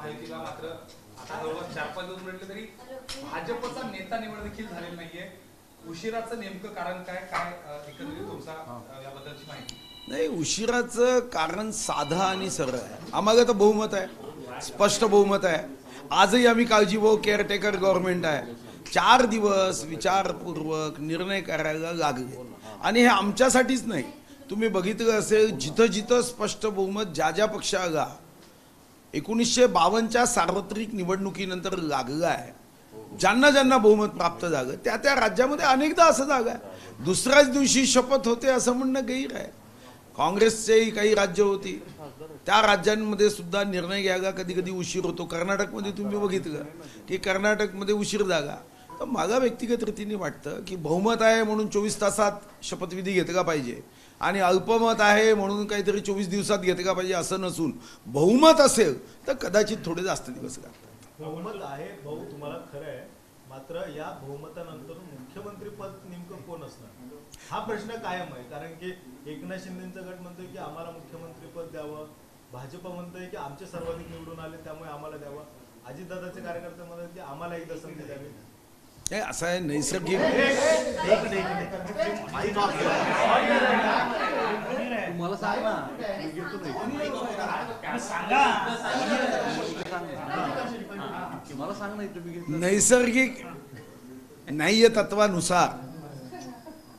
महायुतीला मात्र आता जवळपास 4-5 दिवस म्हटले तरी भाजपचा नेता निवड देखील झालेला नाहीये. उशिराचं नेमकं कारण काय काय एकंदरीत तुमचा याबद्दलची माहिती? नाही, उशिराचं कारण साधा आणि सरळ आहे. आम्हाला तर बहुमत आहे, स्पष्ट बहुमत आहे. आजही आम्ही काळजीभाऊ केअरटेकर गव्हर्नमेंट आहे. 4 दिवस विचारपूर्वक निर्णय करायला लागले आणि हे आमच्यासाठीच नाही. तुम्ही बघितलं असेल जिथं जिथं स्पष्ट बहुमत ज्या ज्या पक्षाला 1952च्या सार्वत्रिक निवडणुकीनंतर लागलं आहे, ज्यांना ज्यांना बहुमत प्राप्त झालं त्या त्या राज्यामध्ये अनेकदा असं झालं आहे दुसऱ्याच दिवशी शपथ होते असं म्हणणं गैर आहे. काँग्रेसचेही काही राज्य होती, त्या राज्यांमध्ये सुद्धा निर्णय घ्यायला कधी कधी उशीर होतो. कर्नाटकमध्ये तुम्ही बघितलं की कर्नाटकमध्ये उशीर झाला. तर मला व्यक्तिगत रीतीने वाटतं की बहुमत आहे म्हणून 24 तासात शपथविधी घेतला पाहिजे आणि अल्पमत आहे म्हणून काहीतरी 24 दिवसात घेतला पाहिजे असं नसून, बहुमत असेल तर कदाचित थोडे जास्त दिवस लागतात. बहुमत आहे भाऊ, तुम्हाला खरं आहे. मात्र या बहुमतानंतर मुख्यमंत्री पद नेमकं कोण असणार हा प्रश्न कायम आहे. कारण की एकनाथ शिंदेचा गट म्हणतोय की आम्हाला मुख्यमंत्री पद द्यावं, भाजप म्हणतोय की आमचे सर्वाधिक निवडून आले त्यामुळे आम्हाला द्यावं, अजितदादाचे कार्यकर्ते म्हणतात की आम्हाला एकदा संधी द्यावी. हे असं आहे नैसर्गिक. मला सांग ना, मला सांग ना तुम्ही. नैसर्गिक न्याय्य तत्वानुसार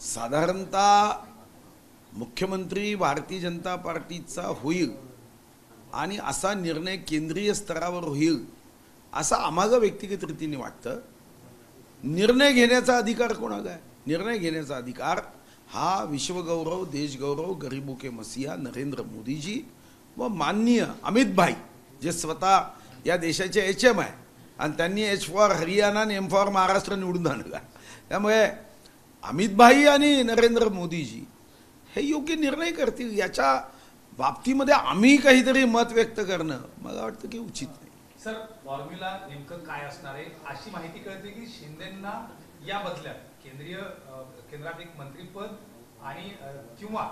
साधारणतः मुख्यमंत्री भारतीय जनता पार्टीचा होईल आणि असा निर्णय केंद्रीय स्तरावर होईल असं आम्हाला व्यक्तिगत रीतीने वाटतं. निर्णय घेण्याचा अधिकार कोणाला आहे? निर्णय घेण्याचा अधिकार हा विश्वगौरव, देशगौरव, गरीबों के मसीहा नरेंद्र मोदीजी व माननीय अमित भाई जे स्वतः या देशाचे HM आहे आणि त्यांनी H फॉर हरियाणा आणि M फॉर महाराष्ट्र निवडून आणला. त्यामुळे अमित भाई आणि नरेंद्र मोदीजी हे योग्य निर्णय करतील. याच्या बाबतीमध्ये आम्ही काहीतरी मत व्यक्त करणं मला वाटतं की उचित नाही. सर, फॉर्म्युला नेमकं काय असणार आहे अशी माहिती कळते की शिंदेंना या बदल्यात केंद्रात एक मंत्रीपद आणि किंवा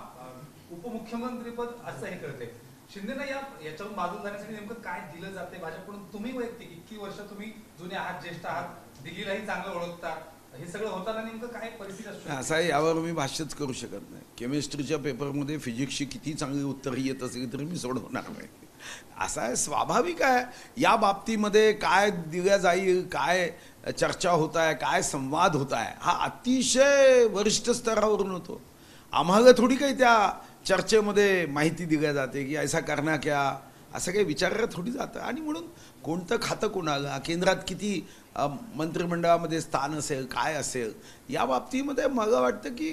उपमुख्यमंत्रीपद असं हे कळते. शिंदेना याच्यावरून बाजूला जाण्यासाठी नेमकं काय दिलं जाते भाजपकडून? तुम्ही वैयक्तिक इतकी वर्ष तुम्ही जुने आहात, ज्येष्ठ आहात, दिल्लीलाही चांगलं ओळखता, हे सगळं होताना नेमकं काय परिस्थिती असू? असं आहे, यावर मी भाष्यच करू शकत नाही. केमिस्ट्रीच्या पेपरमध्ये फिजिक्सची किती चांगली उत्तर येत असेल तरी मी सोडवणार नाही. असं आहे, स्वाभाविक आहे. या बाबतीमध्ये काय दिल्या जाईल, काय चर्चा होत आहे, काय संवाद होत आहे, हा अतिशय वरिष्ठ स्तरावरून होतो. आम्हाला थोडी काही त्या चर्चेमध्ये माहिती दिल्या जाते की ऐसा करना क्या, असं काही विचारलं थोडी जातं. आणि म्हणून कोणतं खातं कोणाला, केंद्रात किती मंत्रिमंडळामध्ये स्थान असेल, काय असेल, या बाबतीमध्ये मला वाटतं की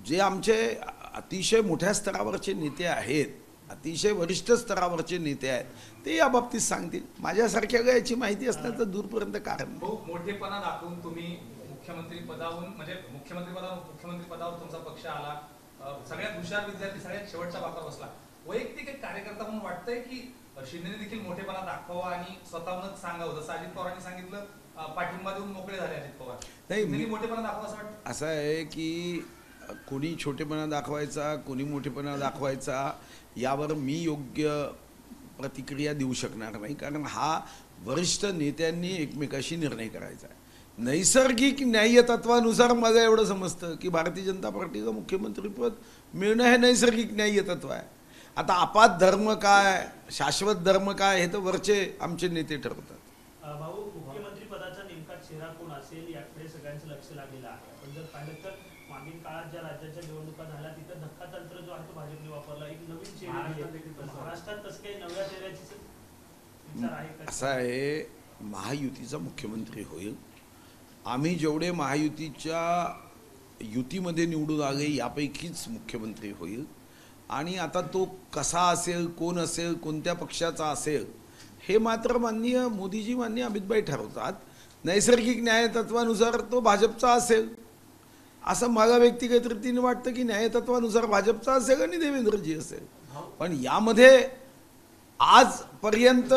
जे आमचे अतिशय मोठ्या स्तरावरचे नेते आहेत, अतिशय वरिष्ठ स्तरावरचे नेते आहेत, ते या बाबतीत सांगतील. माझ्यासारख्या याची माहिती असण्याचं दूरपर्यंत कारण नाही. मोठेपणा दाखवून तुम्ही मुख्यमंत्री पदावर तुमचा पक्ष आला, सगळ्यात हुशार विद्यार्थी सगळ्यात शेवटच्या बाकावर बसला. वैयक्तिक एक कार्यकर्ता म्हणून वाटतंय की शिंदेने देखील मोठेपणा दाखवावा आणि स्वतःहूनच सांगावं, जसं अजित पवारांनी सांगितलं, पाठिंबा देऊन मोकळे झाले अजित पवार. नाही, मोठेपणा दाखवा असं वाटतं. असं आहे की कोणी छोटेपणा दाखवायचा, कोणी मोठेपणा दाखवायचा, यावर मी योग्य प्रतिक्रिया देऊ शकणार नाही. कारण हा वरिष्ठ नेत्यांनी एकमेकाशी निर्णय करायचा आहे. नैसर्गिक न्याय्य तत्वानुसार मला एवढं समजतं की भारतीय जनता पार्टीचं मुख्यमंत्रीपद मिळणं हे नैसर्गिक न्याय्य तत्व आहे. आता आपात धर्म काय, शाश्वत धर्म काय, हे तर वरचे आमचे नेते ठरवतात. भाऊ, मुख्यमंत्री पदाचा नेमका चेहरा कोण असेल याकडे सगळ्यांचं लक्ष लागलेलं आहे. पण जर पाहिलं तर मागील काळात ज्या राज्याच्या निवडणुका झाल्या तिथं धक्कातंत्र जो आहे तो भाजपने वापरला. एक नवीन चेहरा महाराष्ट्रात तसं काही नव्या चेहऱ्याची विचार आहे का? असं आहे, महायुतीचा मुख्यमंत्री होईल. आम्ही जेवढे महायुतीच्या युतीमध्ये निवडून आले यापैकीच मुख्यमंत्री होईल. आणि आता तो कसा असेल, कोण असेल, कोणत्या पक्षाचा असेल, हे मात्र माननीय मोदीजी, माननीय अमितभाई ठरवतात. नैसर्गिक न्यायतत्वानुसार तो भाजपचा असेल असं मला व्यक्तिगत रीतीने वाटतं की न्यायतत्वानुसार भाजपचा असेल आणि देवेंद्रजी असेल. पण यामध्ये आजपर्यंत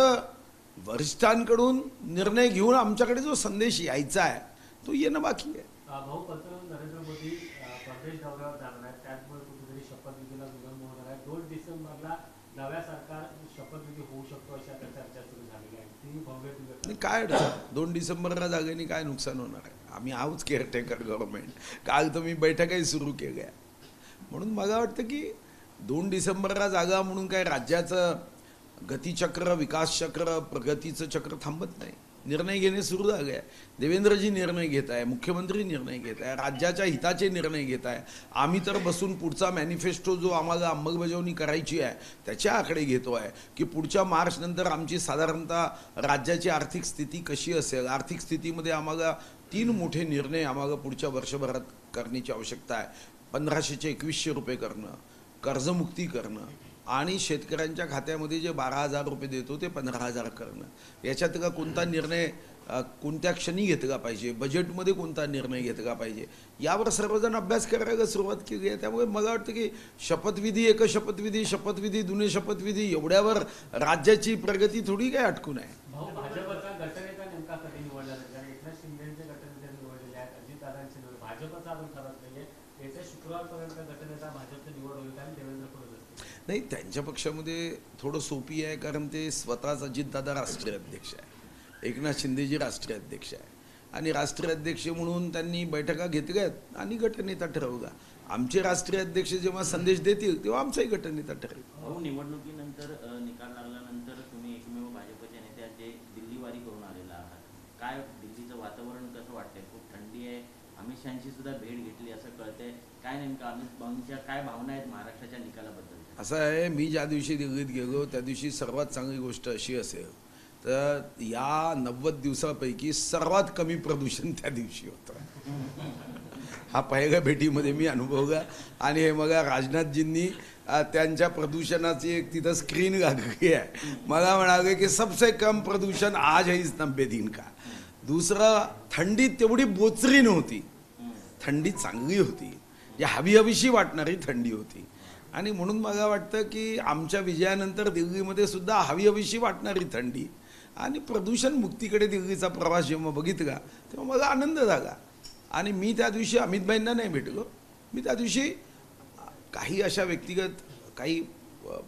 वरिष्ठांकडून निर्णय घेऊन आमच्याकडे जो संदेश यायचा आहे तो येणं बाकी आहे. भाऊ, पंतप्रधान नरेंद्र मोदी परदेश दौऱ्यावर जाणार आहेत, त्याचमुळे कुठेतरी शपथविधीला विलंब होणार आहे. 2 डिसेंबरला नव्या सरकार शपथविधी होऊ शकतो अशा चर्चा सुरू काय अडचण, 2 डिसेंबरला जागेने काय नुकसान होणार आहे? आम्ही आहोत केअरटेकर गव्हर्नमेंट. काल तर मी बैठकाही सुरू केल्या. म्हणून मला वाटतं की 2 डिसेंबरला जागा म्हणून काय राज्याचं गतिचक्र, विकासचक्र, प्रगतीचं चक्र थांबत नाही. निर्णय घेणे सुरू झाले आहे. देवेंद्रजी निर्णय घेत आहे, मुख्यमंत्री निर्णय घेत आहे, राज्याच्या हिताचे निर्णय घेत आहे. आम्ही तर बसून पुढचा मॅनिफेस्टो जो आम्हाला अंमलबजावणी करायची आहे त्याच्या आकडे घेतो आहे की पुढच्या मार्चनंतर आमची साधारणतः राज्याची आर्थिक स्थिती कशी असेल. आर्थिक स्थितीमध्ये आम्हाला 3 मोठे निर्णय आम्हाला पुढच्या वर्षभरात करण्याची आवश्यकता आहे. 1500चे 2100 रुपये करणं, कर्जमुक्ती करणं आणि शेतकऱ्यांच्या खात्यामध्ये जे 12,000 रुपये देतो ते 15,000 करणं. याच्यात का कोणता निर्णय कोणत्या क्षणी घेतला पाहिजे, बजेटमध्ये कोणता निर्णय घेतला पाहिजे, यावर सर्वजण अभ्यास करायला सुरुवात केली आहे. त्यामुळे मला वाटतं की शपथविधी, एक शपथविधी, शपथविधी, जुने शपथविधी एवढ्यावर राज्याची प्रगती थोडी काय अटकून आहे. भाऊ, भाजपचा गटनेता नेमका कधी निवडला जाईल? कारण एकनाथ शिंदेचे गटनेते निवडलेले आहेत, अजितदादांचे निवड, भाजपचा अजून ठरत नाहीये. येत्या शुक्रवारपर्यंत गटनेता भाजपची निवड होईल आणि देवेंद्र फडणवीस नाही, त्यांच्या पक्षामध्ये थोडं सोपी आहे कारण ते स्वतःच अजितदादा राष्ट्रीय अध्यक्ष आहे, एकनाथ शिंदेजी राष्ट्रीय अध्यक्ष आहे आणि राष्ट्रीय अध्यक्ष म्हणून त्यांनी बैठका घेतल्यात आणि गटनेता ठरवला. आमचे राष्ट्रीय अध्यक्ष जेव्हा संदेश देतील तेव्हा आमचाही गटनेता ठरेल. भाऊ, निवडणुकीनंतर निकाल लागल्यानंतर तुम्ही एकमेव भाजपच्या नेत्या जे दिल्लीवारी करून आलेला आहात. काय दिल्लीचं वातावरण कसं वाटतंय? खूप थंडी आहे, अमित शहांची सुद्धा भेट घेतली असं कळतंय. काय नेमकं अमित भाऊंच्या काय भावना आहेत महाराष्ट्राच्या निकालाबद्दल? असं आहे, मी ज्या दिवशी दिल्लीत गेलो त्या दिवशी सर्वात चांगली गोष्ट अशी असेल तर या 90 दिवसापैकी सर्वात कमी प्रदूषण त्या दिवशी होतं. हा पहिल्या भेटीमध्ये मी अनुभवला आणि हे मला राजनाथजींनी त्यांच्या प्रदूषणाची एक तिथं स्क्रीन लागली आहे. मला म्हणाले की सबसे कम प्रदूषण आज है इस 90 दिन का. दुसरं, थंडी तेवढी बोचरी नव्हती, थंडी चांगली होती, जी हवीहवीशी वाटणारी थंडी होती. आणि म्हणून मला वाटतं की आमच्या विजयानंतर दिल्लीमध्ये सुद्धा हवीहवीशी वाटणारी थंडी आणि प्रदूषण मुक्तीकडे दिल्लीचा प्रवास जेव्हा बघितला तेव्हा मला आनंद झाला. आणि मी त्या दिवशी अमितभाईंना नाही भेटलो. मी त्या दिवशी काही अशा व्यक्तिगत काही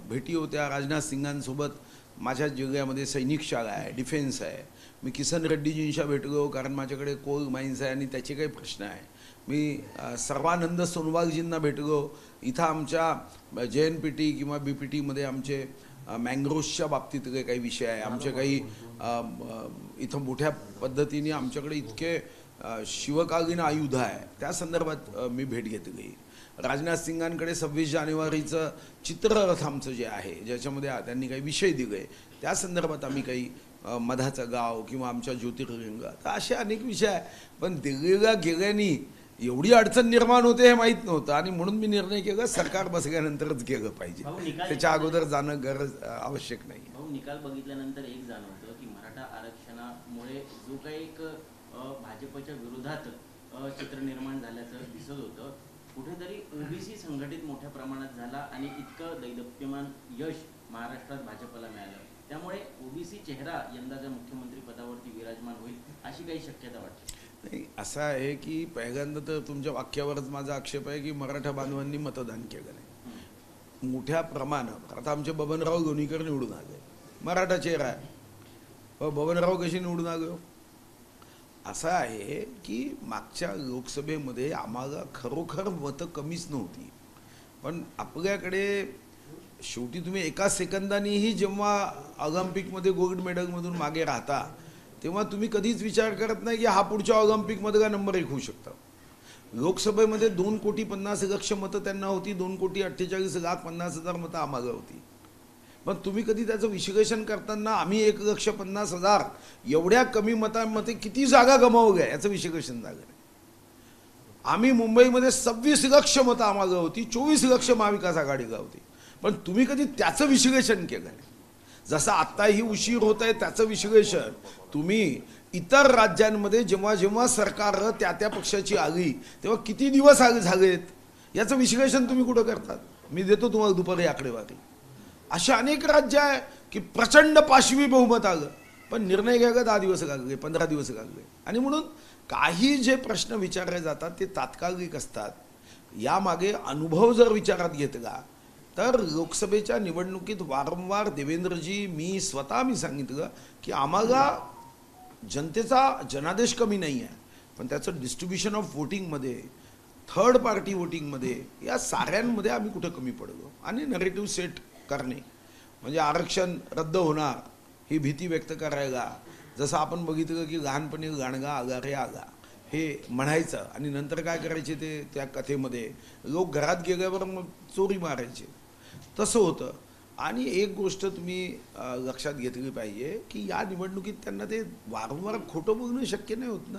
भेटी होत्या. राजनाथ सिंगांसोबत माझ्या जिल्ह्यामध्ये सैनिक शाळा आहे, डिफेन्स आहे. मी किसन रेड्डीजींच्या भेटलो कारण माझ्याकडे कोल माइन्स आहे आणि त्याचे काही प्रश्न आहे. मी सर्वानंद सोनवालजींना भेटलो. इथं आमच्या JNPT किंवा BPTमध्ये आमचे मँग्रोव्सच्या बाबतीतले काही विषय आहे. आमचे काही इथं मोठ्या पद्धतीने आमच्याकडे इतके शिवकालीन आयुध आहे, त्या संदर्भात मी भेट घेतली. राजनाथ सिंगांकडे 26 जानेवारीचं चित्ररथ आमचं जे आहे ज्याच्यामध्ये त्यांनी काही विषय दिले त्या संदर्भात आम्ही काही मधाचं गाव किंवा आमच्या ज्योतिर्लिंग, तर असे अनेक विषय आहे. पण दिल्लीला गेल्याने एवढी अडचण निर्माण होते हे माहीत नव्हतं आणि म्हणून मी निर्णय केला सरकार बसल्यानंतरच गेलं पाहिजे, त्याच्या अगोदर जाणं गरज आवश्यक नाही. भाऊ, निकाल बघितल्यानंतर एक जाणवतं की मराठा आरक्षणामुळे जो काही एक भाजपच्या विरोधात चित्र निर्माण झाल्याचं दिसत होतं, कुठेतरी ओबीसी संघटित मोठ्या प्रमाणात झाला आणि इतकं दैदप्यमान यश महाराष्ट्रात भाजपला मिळालं. त्यामुळे ओबीसी चेहरा यंदाच्या मुख्यमंत्री पदावरती विराजमान होईल अशी काही शक्यता वाटते? नाही, असं आहे की पहिल्यांदा तर तुमच्या वाक्यावरच माझा आक्षेप आहे की मराठा बांधवांनी मतदान केलं नाही मोठ्या प्रमाणात. आता आमचे बबनराव लोणीकर निवडून आले, मराठा चेहरा आहे. बबनराव कशी निवडून आले? असं आहे की मागच्या लोकसभेमध्ये आम्हाला खरोखर मतं कमीच नव्हती, पण आपल्याकडे शेवटी तुम्ही एका सेकंदानेही जेव्हा ऑलिम्पिकमध्ये गोल्ड मेडलमधून मागे राहता तेव्हा तुम्ही कधीच विचार करत नाही की हा पुढच्या ऑलिम्पिकमधला नंबर 1 होऊ शकता. लोकसभेमध्ये 2,50,00,000 मतं त्यांना होती, 2,48,50,000 मतं आम्हाला होती. पण तुम्ही कधी त्याचं विश्लेषण करताना आम्ही 1,50,000 एवढ्या कमी मतांमध्ये किती जागा गमावल्या याचं विश्लेषण झालं. आम्ही मुंबईमध्ये 26 लक्ष मतं आम्हाला होती, 24 लक्ष महाविकास आघाडीला होती, पण तुम्ही कधी त्याचं विश्लेषण केलं नाही. जसं आत्ताही उशीर होत आहे त्याचं विश्लेषण तुम्ही इतर राज्यांमध्ये जेव्हा जेव्हा सरकार त्या पक्षाची आली तेव्हा किती दिवस झालेत याचं विश्लेषण तुम्ही कुठं करतात? मी देतो तुम्हाला दुपारी आकडेवारी. अशा अनेक राज्य आहे की प्रचंड पाशवी बहुमत आलं पण निर्णय घ्यायला 10 दिवस लागले, 15 दिवस लागले. आणि म्हणून काही जे प्रश्न विचारले जातात ते तात्कालिक असतात. यामागे अनुभव जर विचारात घेतला तर लोकसभेच्या निवडणुकीत वारंवार देवेंद्रजी, मी स्वतः सांगितलं की आम्हाला जनतेचा जनादेश कमी नाही आहे, पण त्याचं डिस्ट्रीब्युशन ऑफ वोटिंगमध्ये, थर्ड पार्टी वोटिंगमध्ये, या साऱ्यांमध्ये आम्ही कुठं कमी पडलो. आणि नरेटिव्ह सेट करणे म्हणजे आरक्षण रद्द होणार ही भीती व्यक्त करायला, जसं आपण बघितलं की लहानपणी गाणगा आगा रे आगा हे म्हणायचं आणि नंतर काय करायचे ते त्या कथेमध्ये लोक घरात गेल्यावर मग चोरी मारायचे, तसं होतं. आणि एक गोष्ट तुम्ही लक्षात घेतली पाहिजे की या निवडणुकीत त्यांना ते वारंवार खोटं बोलणं शक्य नाही होत ना.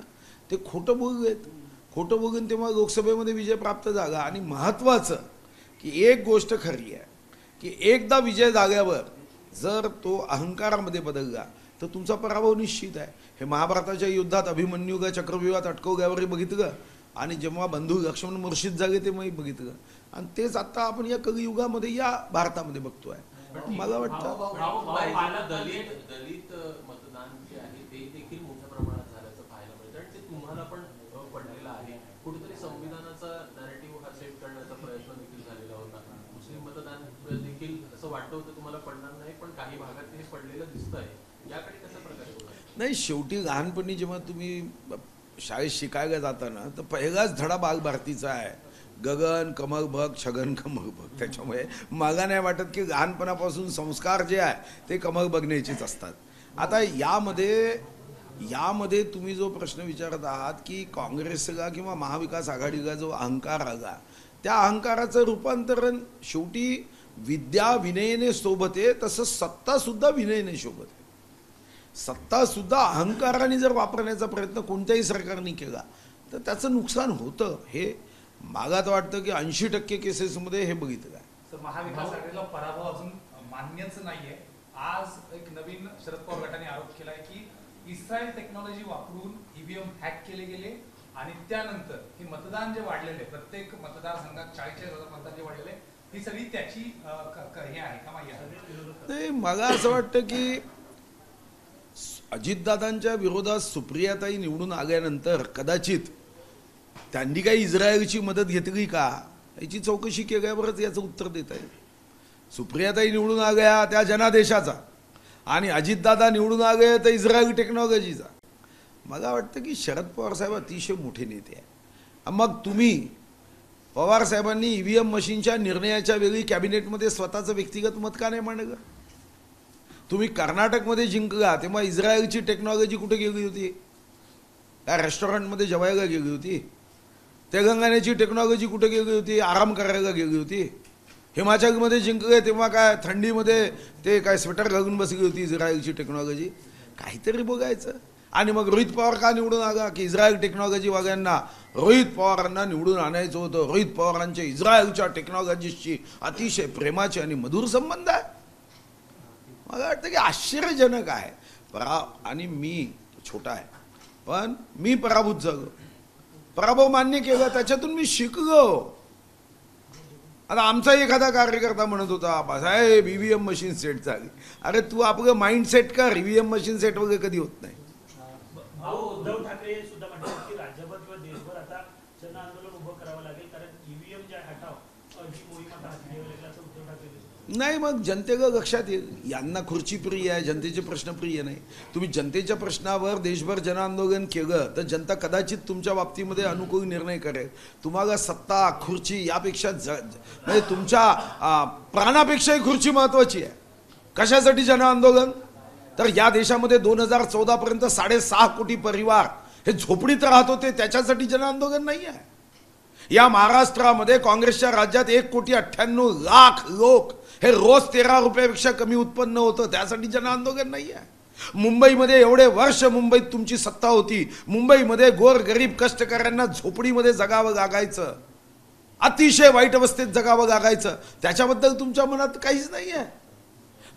ते खोटं बोललेत, खोटं बोलून तेव्हा लोकसभेमध्ये विजय प्राप्त झाला. आणि महत्त्वाचं की एक गोष्ट खरी आहे की एकदा विजय झाल्यावर जर तो अहंकारामध्ये बदलला तर तुमचा पराभव निश्चित आहे. हे महाभारताच्या युद्धात अभिमन्यूला चक्रव्यूहात अटकवल्यावरही बघितलं आणि जेव्हा बंधू लक्ष्मण मूर्छित झाले तेव्हाही बघितलं. आणि तेच आता आपण या कलियुगामध्ये या भारतामध्ये बघतोय. मला वाटतं दलित मतदान जे आहे ते देखील मोठ्या प्रमाणात झाल्याचं पाहायला मिळतं आणि ते तुम्हाला पण पडलेलं आहे. कुठेतरी संविधानाचा नॅरेटिव्ह हा सेट करण्याचा प्रयत्न देखील झालेला होता. मुस्लिम मतदान देखील असं वाटतं होतं तुम्हाला पडणार नाही, पण काही भागात ते पडलेलं दिसतंय. याकडे कशा प्रकारे नाही, शेवटी लहानपणी जेव्हा तुम्ही शाळेत शिकायला जाताना तर पहिलाच धडा बाल भारतीचा आहे, गगन कमल बघ छगन कमल बघ. त्याच्यामुळे मला नाही वाटत की लहानपणापासून संस्कार जे आहे ते कमल बघण्याचेच असतात. आता यामध्ये तुम्ही जो प्रश्न विचारत आहात की काँग्रेसला किंवा महाविकास आघाडीला जो अहंकार आला, त्या अहंकाराचं रूपांतरण शेवटी विद्या विनयने सोबत आहे, तसं सत्तासुद्धा विनयने सोबत आहे. सत्तासुद्धा अहंकाराने जर वापरण्याचा प्रयत्न कोणत्याही सरकारने केला तर त्याचं नुकसान होतं. हे मला तर वाटतं की 80% केसेसमध्ये हे बघितलं आहे. तर महाविकास आघाडीला पराभव अजून मान्यच नाहीये. आज एक नवीन शरद पवार गटाने आरोप केलाय की इस्रायल टेक्नॉलॉजी वापरून ईव्हीएम हॅक केले गेले आणि त्यानंतर हे मतदान जे वाढलेले, प्रत्येक मतदारसंघात 40,000 मतदान जे वाढलेले, ही सगळी त्याची हे आहे का माहिती आहे? नाही, मला असं वाटतं की अजितदादांच्या विरोधात सुप्रियाताई निवडून आल्यानंतर कदाचित त्यांनी काही इस्रायलची मदत घेतली का याची चौकशी केल्यावरच याचं उत्तर देता येईल. सुप्रियाताई निवडून आल्या त्या जनादेशाचा आणि अजितदादा निवडून आले तर इस्रायली टेक्नॉलॉजीचा. मला वाटतं की शरद पवार साहेब अतिशय मोठे नेते आहे. मग तुम्ही पवार साहेबांनी ईव्हीएम मशीनच्या निर्णयाच्या वेळी कॅबिनेटमध्ये स्वतःचं व्यक्तिगत मत का नाही मांडलं? तुम्ही कर्नाटकमध्ये जिंकला तेव्हा इस्रायलची टेक्नॉलॉजी कुठे गेली होती? त्या रेस्टॉरंटमध्ये जेवायला गेली होती. तेलंगणाची टेक्नॉलॉजी कुठे गेली होती? आराम करायला गेली होती. हिमाचलमध्ये जिंकले तेव्हा काय थंडीमध्ये ते काय स्वेटर घालून बसली होती इस्रायलची टेक्नॉलॉजी? काहीतरी बघायचं. आणि मग रोहित पवार का निवडून आला की इस्रायल टेक्नॉलॉजी वाल्यांना रोहित पवारांना निवडून आणायचं होतं. रोहित पवारांचे इस्रायलच्या टेक्नॉलॉजीशी अतिशय प्रेमाचे आणि मधुर संबंध आहे. मला वाटतं की आश्चर्यजनक आहे. आणि मी छोटा आहे पण मी पराभूत झालो, पराभव मान्य केला, त्याच्यातून मी शिकलो. आता आमचा एखादा कार्यकर्ता म्हणत होता साहेब ईव्हीएम मशीन सेट झाली. अरे तू आपलं माइंड सेट कर, ईव्हीएम मशीन सेट वगैरे कधी होत नाही. उद्धव ठाकरे सुद्धा म्हणतात की राज्यभर किंवा देशभर आता जन आंदोलन उभं करावं लागेल, कारण ईव्हीएम जे हटाव ही मोहीम आता हाती घ्यावी लागेल असं उद्धव ठाकरे. नाही, मग जनतेला लक्षात येईल. यांना खुर्ची प्रिय आहे, जनतेचे प्रश्न प्रिय नाही. तुम्ही जनतेच्या प्रश्नावर देशभर जनआंदोलन केलं तर जनता कदाचित तुमच्या बाबतीमध्ये अनुकूल निर्णय करेल. तुम्हाला सत्ता खुर्ची यापेक्षा म्हणजे तुमच्या प्राणापेक्षाही खुर्ची महत्त्वाची आहे. कशासाठी जनआंदोलन? तर या देशामध्ये 2014 पर्यंत 6.5 कोटी परिवार हे झोपडीत राहत होते, त्याच्यासाठी जनआंदोलन नाही आहे. या महाराष्ट्रामध्ये काँग्रेसच्या राज्यात 1,98,00,000 लोक हे रोज 13 रुपयापेक्षा कमी उत्पन्न होतं, त्यासाठी जनआंदोलन नाही आहे. मुंबईमध्ये एवढे वर्ष मुंबईत तुमची सत्ता होती, मुंबईमध्ये गोरगरीब कष्टकऱ्यांना झोपडीमध्ये जगावं लागायचं, अतिशय वाईट अवस्थेत जगावं लागायचं. त्याच्याबद्दल तुमच्या मनात काहीच नाही आहे.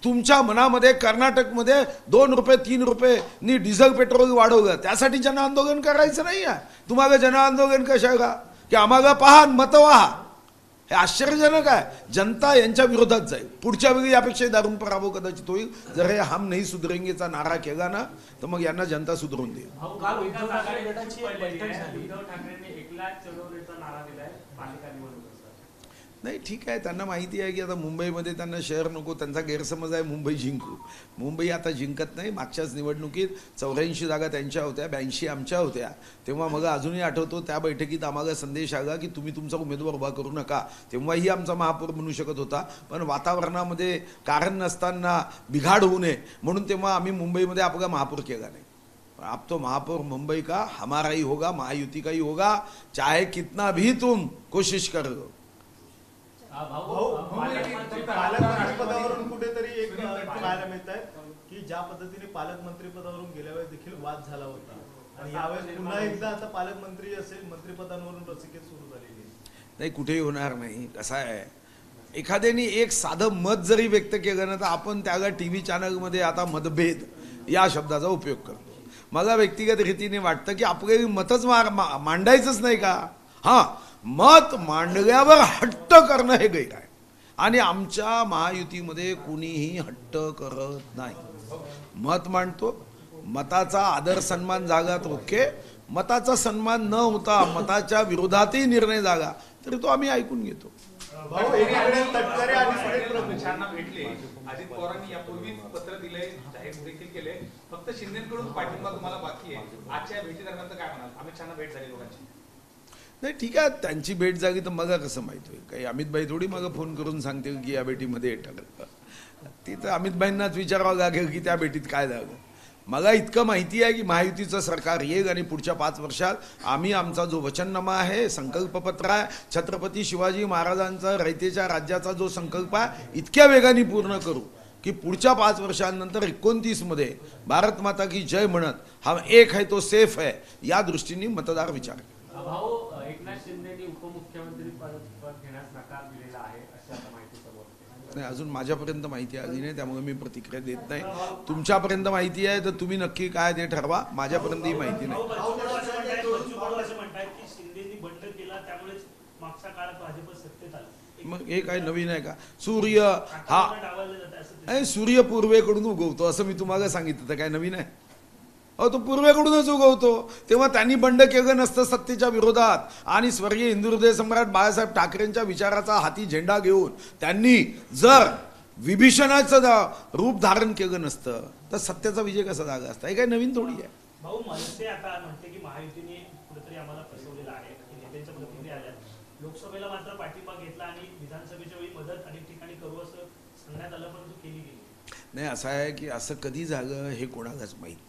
तुमच्या मनामध्ये कर्नाटकमध्ये 2 रुपये 3 रुपये डिझेल पेट्रोल वाढवलं, त्यासाठी जनआंदोलन करायचं नाही आहे. तुम्हाला जनआंदोलन कशाला की आम्हाला पहा मतं व्हा? हे आश्चर्यजनक आहे. जनता यांच्या विरोधात जाईल. पुढच्या वेळी यापेक्षा दारुण पराभव कदाचित होईल. जर हे हम नाही सुधरेंगेचा नारा केला ना तर मग यांना जनता सुधरून देईल. उद्धव ठाकरेंनी एकला चळवळीचा नारा दिलाय पालिका निवडणुकीचा. नाही ठीक आहे, त्यांना माहिती आहे की आता मुंबईमध्ये त्यांना शहर नको, त्यांचा गैरसमज आहे मुंबई जिंकू. मुंबई आता जिंकत नाही. मागच्याच निवडणुकीत 84 जागा त्यांच्या होत्या, 82 आमच्या होत्या. तेव्हा मग अजूनही आठवतो त्या बैठकीत आम्हाला संदेश आला की तुम्ही तुमचा उमेदवार उभा करू नका. तेव्हाही आमचा महापौर म्हणू शकत होता, पण वातावरणामध्ये कारण नसताना बिघाड होऊ नये म्हणून तेव्हा आम्ही मुंबईमध्ये आपला महापौर केला नाही. अब तो महापौर मुंबई का हमारा ही होगा, महायुति का ही होगा, चाहे कितना भी तुम कोशिश कर लो. पालकमंत्रीपदावरून कुठेतरी एक पाहायला मिळत आहे की ज्या पद्धतीने पालकमंत्रीपदावरून गेल्या वेळेस देखील वाद झाला होता आणि यावेळेस पुन्हा एकदा आता पालकमंत्री असेल मंत्रिपदांवरून रसिकेत सुरू झालेली आहे. नाही, कुठेही होणार नाही. कसं आहे, एखाद्याने एक साधं मत जरी व्यक्त केलं ना तर आपण त्याला TV चॅनलमध्ये आता मतभेद या शब्दाचा उपयोग करतो. मला व्यक्तिगत रीतीने वाटतं की आपले मतच मांडायचंच नाही का. हां, मत मांडल्यावर हट्ट करणं हे गैर आहे आणि आमच्या महायुतीमध्ये कुणीही हट्ट करत नाही. मत मांडतो, मताचा आदर सन्मान झाला तर ओके, मताचा सन्मान न होता मताच्या विरोधातही निर्णय झाला तरी तो आम्ही ऐकून घेतो. भाऊ, एकीकडे तटकरे आणि सुनील प्रभू अमित भेटले. अजित पवारांनी यापूर्वी पत्र दिले, जाहीर देखील केले, फक्त शिंदेकडून पाठिंबा तुम्हाला बाकी आहे. आजच्या भेटीदरम्यान काय म्हणाल? अमित शहाना भेट झाली लोकांची. नाही ठीक आहे, त्यांची भेट झाली तर मला कसं माहीत होईल? काही अमितभाई थोडी मला फोन करून सांगतील की या भेटीमध्ये ठरलं. ती तर अमितभाईंनाच विचारावं लागेल की त्या भेटीत काय झालं. मला इतकं माहिती आहे की महायुतीचं सरकार येईल आणि पुढच्या 5 वर्षात आम्ही आमचा जो वचननामा आहे, संकल्पपत्र आहे, छत्रपती शिवाजी महाराजांचा रयतेच्या राज्याचा जो संकल्प आहे इतक्या वेगाने पूर्ण करू की पुढच्या 5 वर्षांनंतर 29 मध्ये भारत माता की जय म्हणत हा एक है तो सेफ है या दृष्टीने मतदार विचार. भाऊ, एकनाथ शिंदेनी उपमुख्यमंत्री पद घेण्यास नकार दिलेला आहे अशी आता माहिती समोर येते. नाही, अजून माझ्यापर्यंत माहिती आली नाही, त्यामुळे मी प्रतिक्रिया देत नाही. तुमच्यापर्यंत माहिती आहे तर तुम्ही नक्की काय ते ठरवा. माझ्यापर्यंतही माहिती नाही. शिंदेनी बंड केला त्यामुळेच मागच्या काळात भाजप सत्तेत आलं. मग हे काय नवीन आहे का? सूर्य हा सूर्य पूर्वेकडून उगवतो असं मी तुम्हाला सांगितलं, तर काय नवीन आहे? अहो, तो पूर्वेकडूनच उगवतो. तेव्हा त्यांनी बंड केलं नसतं सत्तेच्या विरोधात आणि स्वर्गीय हिंदू हृदय सम्राट बाळासाहेब ठाकरेंच्या विचाराचा हाती झेंडा घेऊन त्यांनी जर विभीषणाचं रूप धारण केलं नसतं तर सत्याचा विजय कसा झाला असता? हे काही नवीन थोडी आहे. भाऊ, मनसे आता म्हणते की महायुतीने कुठेतरी आम्हाला फसवलेलं आहे. नेत्यांच्या प्रतिक्रिया आल्या. लोकसभेला मात्र पाठिंबा घेतला आणि विधानसभेच्या वेळी मदत अनेक ठिकाणी करू असं सांगण्यात आलं, परंतु केली गेली नाही. असं आहे की असं कधी झालं हे कोणालाच माहीत नाही.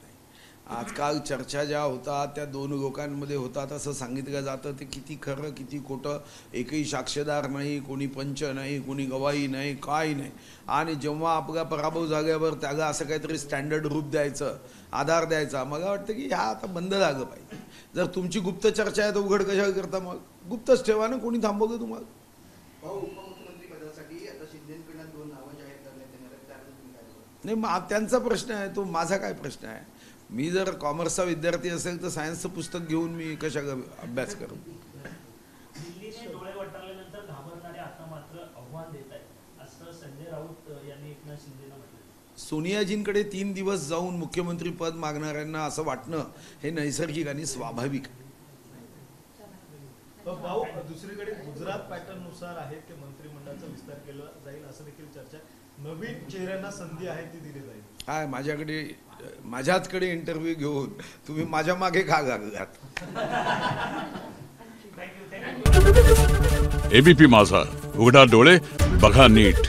आजकाल चर्चा ज्या होतात त्या 2 लोकांमध्ये होतात असं सांगितलं जातं. ते किती खरं किती खोटं, एकही साक्षीदार नाही, कोणी पंच नाही, कोणी गवाही नाही, काय नाही. आणि जेव्हा आपला पराभव झाल्यावर त्याला असं काहीतरी स्टँडर्ड रूप द्यायचं, आधार द्यायचा. मला वाटतं की ह्या आता बंद झालं पाहिजे. जर तुमची गुप्त चर्चा आहे तर उघड कशाला करता? मग गुप्तच ठेवा ना, कोणी थांबवलं तुम्हाला? उपमुख्यमंत्री पदासाठी आता शिंदेकडून 2 नावं जाहीर करण्यात येणार आहेत, त्याबद्दल तुम्ही काय बोलता? नाही, मग त्यांचा प्रश्न आहे तो, माझा काय प्रश्न आहे? मी जर कॉमर्सचा विद्यार्थी असेल तर सायन्सचं पुस्तक घेऊन मी कशा अभ्यास करू? दिल्लीने डोळे वटारल्यानंतर घाबरणारे आता मात्र आव्हान देत आहेत असं संजय राऊत यांनी एकनाथ शिंदेना म्हटलं. सोनियाजींकडे 3 दिवस जाऊन मुख्यमंत्री पद मागणाऱ्यांना असं वाटणं हे नैसर्गिक आणि स्वाभाविक आहे. भाऊ, दुसरीकडे गुजरात पॅटर्न नुसार आहे की मंत्रिमंडळाचा विस्तार केला जाईल असं देखील चर्चा. नवीन चेहऱ्यांना संधी आहे ती दिली जाईल. काय माझ्याचकडे इंटरव्ह्यू घेऊन तुम्ही माझ्या मागे का लागलात? एबीपी माझा, उघडा डोळे बघा नीट.